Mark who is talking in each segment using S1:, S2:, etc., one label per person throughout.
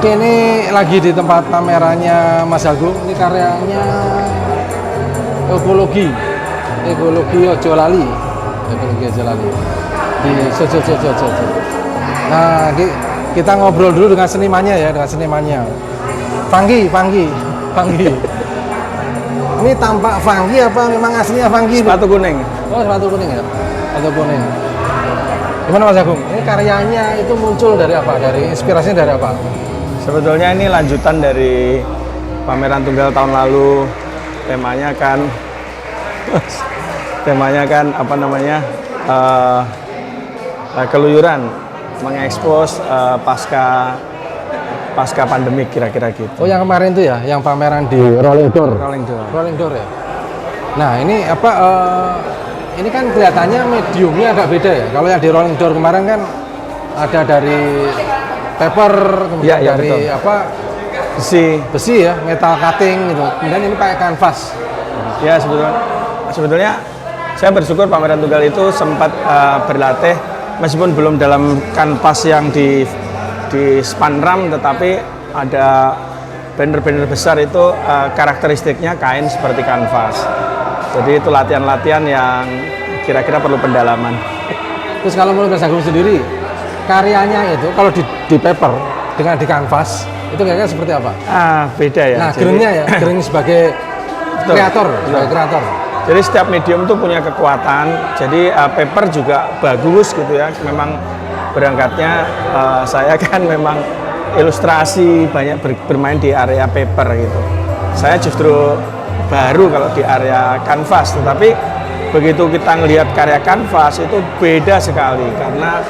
S1: Oke, ini lagi di tempat pamerannya Mas Agung. Ini karyanya ekologi Ojo Lali, ekologi Ojo Lali di Sojo. Nah, kita ngobrol dulu dengan senimannya ya, Panggi. Ini tampak funky apa memang aslinya funky?
S2: Sepatu kuning.
S1: Oh, sepatu kuning ya? Sepatu kuning. Gimana Mas Agung? Ini karyanya itu muncul dari apa? Dari inspirasinya dari apa?
S2: Sebetulnya ini lanjutan dari pameran tunggal tahun lalu. Temanya kan apa namanya? Keluyuran, mengekspos pasca pandemik kira-kira gitu.
S1: Oh, yang kemarin itu ya, yang pameran di Rolling Door ya. Nah, ini apa? Ini kan kelihatannya mediumnya agak beda ya. Kalau yang di Rolling Door kemarin kan ada dari paper, kemudian dari
S2: betul.
S1: apa? Besi ya, metal cutting gitu. Kemudian ini pakai kanvas.
S2: Ya, sebetulnya saya bersyukur pameran tunggal itu sempat berlatih meskipun belum dalam kanvas yang di spanram, tetapi ada banner-banner besar itu karakteristiknya kain seperti kanvas. Jadi itu latihan-latihan yang kira-kira perlu pendalaman.
S1: Terus kalau menurut Mas Agung sendiri, karyanya itu kalau di paper dengan di kanvas itu kayaknya seperti apa?
S2: Beda ya.
S1: Nah, greennya ya, green sebagai kreator.
S2: Jadi setiap medium itu punya kekuatan. Jadi paper juga bagus gitu ya. Memang berangkatnya saya kan memang ilustrasi, banyak bermain di area paper gitu. Saya justru baru kalau di area kanvas, tetapi begitu kita ngelihat karya kanvas itu beda sekali karena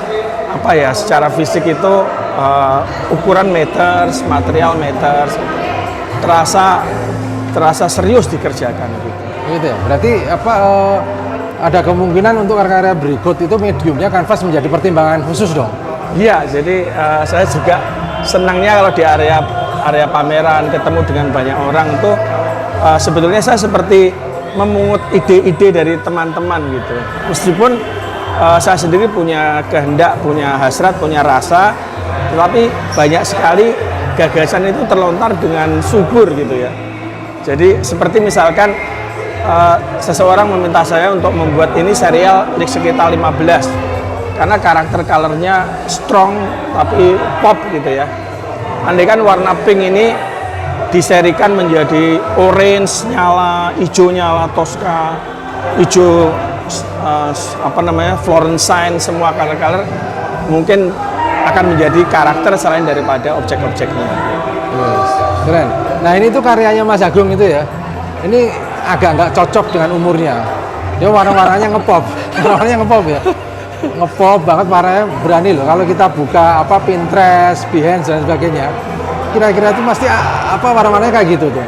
S2: apa ya, secara fisik itu ukuran meters, material meters, terasa serius dikerjakan gitu.
S1: Gitu ya. Berarti apa ada kemungkinan untuk karya-karya berikut itu mediumnya kanvas menjadi pertimbangan khusus dong?
S2: Iya, jadi saya juga senangnya kalau di area pameran ketemu dengan banyak orang itu sebetulnya saya seperti memungut ide-ide dari teman-teman gitu. Meskipun saya sendiri punya kehendak, punya hasrat, punya rasa, tetapi banyak sekali gagasan itu terlontar dengan subur gitu ya. Jadi seperti misalkan seseorang meminta saya untuk membuat ini serial di sekitar 15 karena karakter colornya strong tapi pop gitu ya. Andai kan warna pink ini diserikan menjadi orange nyala, hijau nyala Tosca, hijau Florentine, semua color mungkin akan menjadi karakter selain daripada objek-objeknya.
S1: Yes. Keren. Nah, ini tuh karyanya Mas Agung itu ya. Ini agak nggak cocok dengan umurnya. Dia warna-warnanya ngepop. Warnanya ngepop ya. Ngepop banget, warnanya berani loh. Kalau kita buka Pinterest, Behance dan sebagainya, kira-kira itu pasti warna-warnanya kayak gitu tuh.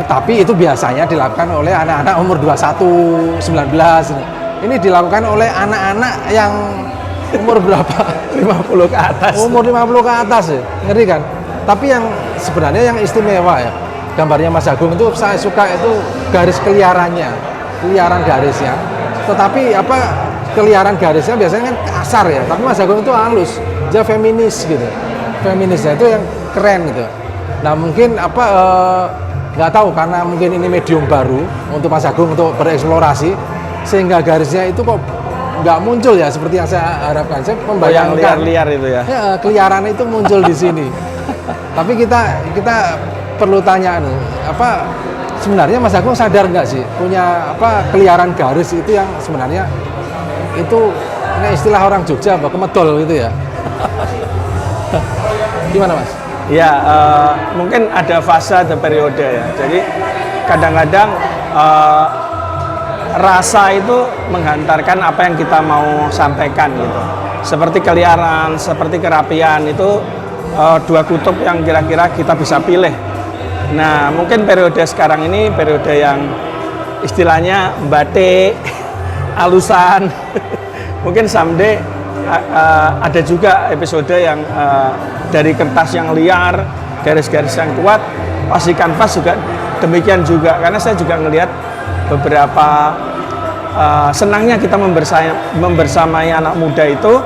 S1: Tapi itu biasanya dilakukan oleh anak-anak umur 21, 19. Ini dilakukan oleh anak-anak yang umur berapa?
S2: 50 ke atas.
S1: Umur 50 ke atas ya. Ngeri kan? Tapi yang sebenarnya yang istimewa ya, gambarnya Mas Agung itu saya suka itu garis keliaran garisnya. Tetapi keliaran garisnya biasanya kan kasar ya, tapi Mas Agung itu halus, dia feminis gitu. Feminisnya itu yang keren gitu. Nah, mungkin nggak tahu karena mungkin ini medium baru untuk Mas Agung untuk bereksplorasi sehingga garisnya itu kok nggak muncul ya seperti yang saya harapkan. Saya membayangkan
S2: yang liar itu ya.
S1: Keliaran itu muncul di sini. Tapi kita perlu tanya sebenarnya Mas Agung sadar nggak sih punya keliaran garis itu yang sebenarnya itu ini istilah orang Jogja kemedol gitu ya. Gimana Mas?
S2: Ya, mungkin ada fase, ada periode ya. Jadi kadang-kadang rasa itu menghantarkan apa yang kita mau sampaikan gitu. Seperti keliaran, seperti kerapian itu dua kutub yang kira-kira kita bisa pilih. Nah, mungkin periode sekarang ini periode yang istilahnya batik, alusan. Mungkin someday ada juga episode yang dari kertas yang liar, garis-garis yang kuat, pasti kanvas juga demikian juga. Karena saya juga ngelihat beberapa senangnya kita membersamai anak muda itu,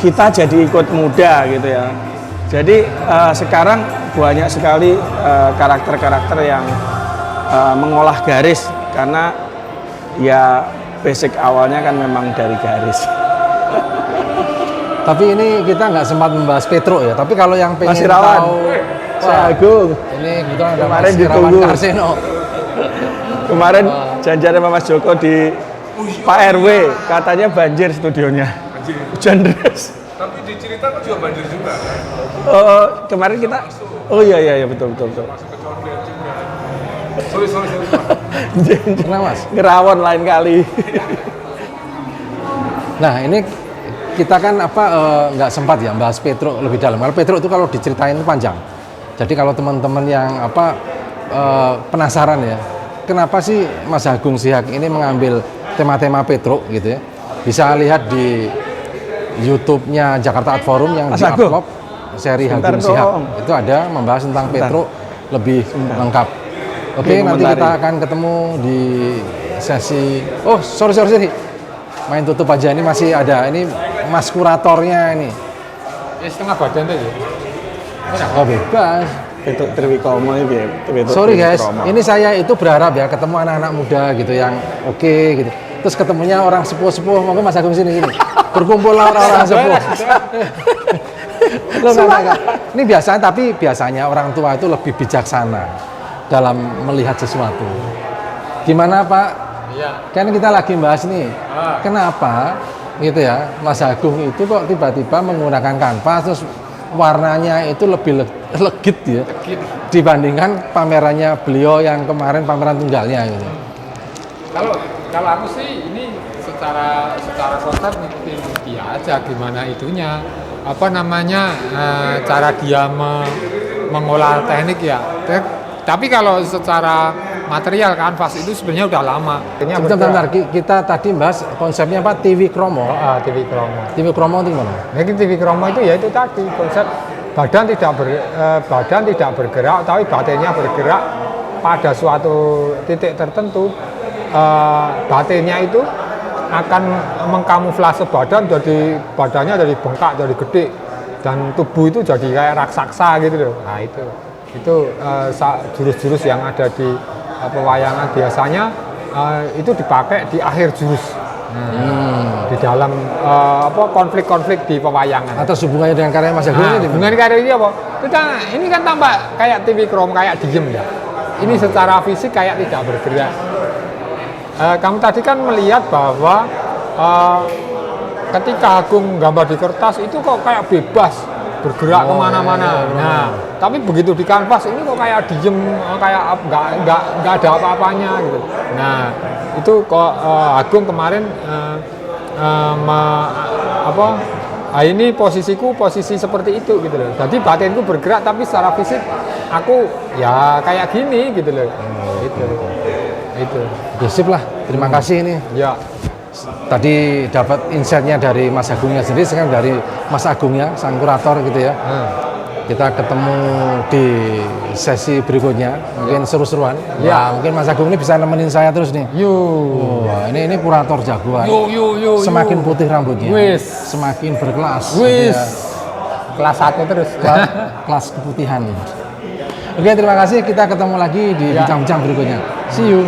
S2: kita jadi ikut muda gitu ya. Jadi sekarang banyak sekali karakter-karakter yang mengolah garis karena ya basic awalnya kan memang dari garis.
S1: Tapi ini kita nggak sempat membahas Petro ya. Tapi kalau yang pengen
S2: Mas Irawan,
S1: tahu,
S2: saya Agung.
S1: ini kebetulan ada
S2: Kemarin
S1: Mas Irawan
S2: ditunggu.
S1: Karseno.
S2: Kemarin janjian sama Mas Joko di Pak RW, katanya banjir studionya. Hujan deras.
S3: Tapi di cerita kan juga banjir juga kan?
S2: Kemarin kita, oh iya betul.
S3: Sorry.
S1: Kenapa Mas?
S2: Ngerawon lain kali.
S1: Nah ini kita kan nggak sempat ya bahas Petro lebih dalam. Kalau Petro itu kalau diceritain itu panjang. Jadi kalau teman-teman yang penasaran ya, kenapa sih Mas Agung Sihak ini mengambil tema-tema Petro gitu ya? Bisa lihat di YouTube-nya Jakarta Art Forum yang
S2: Mas Agung,
S1: di-upload seri
S2: sebentar
S1: Agung Sihak.
S2: dong.
S1: Itu ada membahas tentang Petro lebih lengkap. Oke,
S2: Oke,
S1: nanti
S2: komentari.
S1: kita akan ketemu di sesi. Oh, sorry. Main tutup aja, ini masih ada. Ini Mas kuratornya ini.
S3: Ya setengah badan tuh ya.
S1: Oh, bebas.
S2: Itu Triwikomo ini
S1: Sorry guys, ini saya itu berharap ya ketemu anak-anak muda gitu yang oke gitu. Terus ketemunya orang sepuh-sepuh, monggo Mas Agung sini. Berkumpul orang-orang sepuh. Loh, enggak. Ini biasanya orang tua itu lebih bijaksana dalam melihat sesuatu. Gimana Pak?
S3: Iya.
S1: Kan kita lagi bahas nih, kenapa gitu ya Mas Agung itu kok tiba-tiba menggunakan kanvas terus warnanya itu lebih legit ya dibandingkan pamerannya beliau yang kemarin pameran tunggalnya gitu.
S3: Kalau aku sih ini secara konsep ngikutin dia aja gimana itunya cara dia mengolah teknik ya. Tapi kalau secara material kanvas itu sebenarnya udah lama.
S1: Sebentar, kita tadi bahas konsepnya apa? TV Kromo.
S3: TV Kromo.
S1: TV Kromo itu gimana?
S3: Jadi TV Kromo itu ya itu tadi konsep badan tidak bergerak tapi batinnya bergerak pada suatu titik tertentu. Batinnya itu akan mengkamuflase badannya jadi bengkak, jadi gede, dan tubuh itu jadi kayak raksasa gitu loh. Nah itu jurus-jurus yang ada di pewayangan biasanya itu dipakai di akhir jurus. Di dalam konflik-konflik di pewayangan.
S1: Atas hubungannya dengan karya Mas Agung ini?
S3: Hubungan karya ini apa? Ini kan tampak kayak TV Chrome, kayak diem ya. Ini secara fisik kayak tidak bergerak. Kamu tadi kan melihat bahwa ketika Agung gambar di kertas itu kok kayak bebas bergerak kemana-mana. Nah, tapi begitu di kanvas ini kok kayak diem, kayak nggak ada apa-apanya gitu. Nah, itu kok Agung kemarin ini posisiku posisi seperti itu gitu loh. Jadi batinku bergerak tapi secara fisik aku ya kayak gini gitu loh. Itu.
S1: Sip lah, terima kasih ini.
S3: Ya.
S1: Tadi dapat insight-nya dari Mas Agungnya sendiri, sekarang dari Mas Agungnya, sang kurator gitu ya. Kita ketemu di sesi berikutnya, mungkin seru-seruan. Ya, mungkin Mas Agung ini bisa nemenin saya terus nih. Wah, ini kurator jagoan. Semakin putih rambutnya, semakin berkelas. Gitu ya.
S3: Kelas 1 terus.
S1: Kelas keputihan. Oke, terima kasih. Kita ketemu lagi di bincang-bincang berikutnya. See you.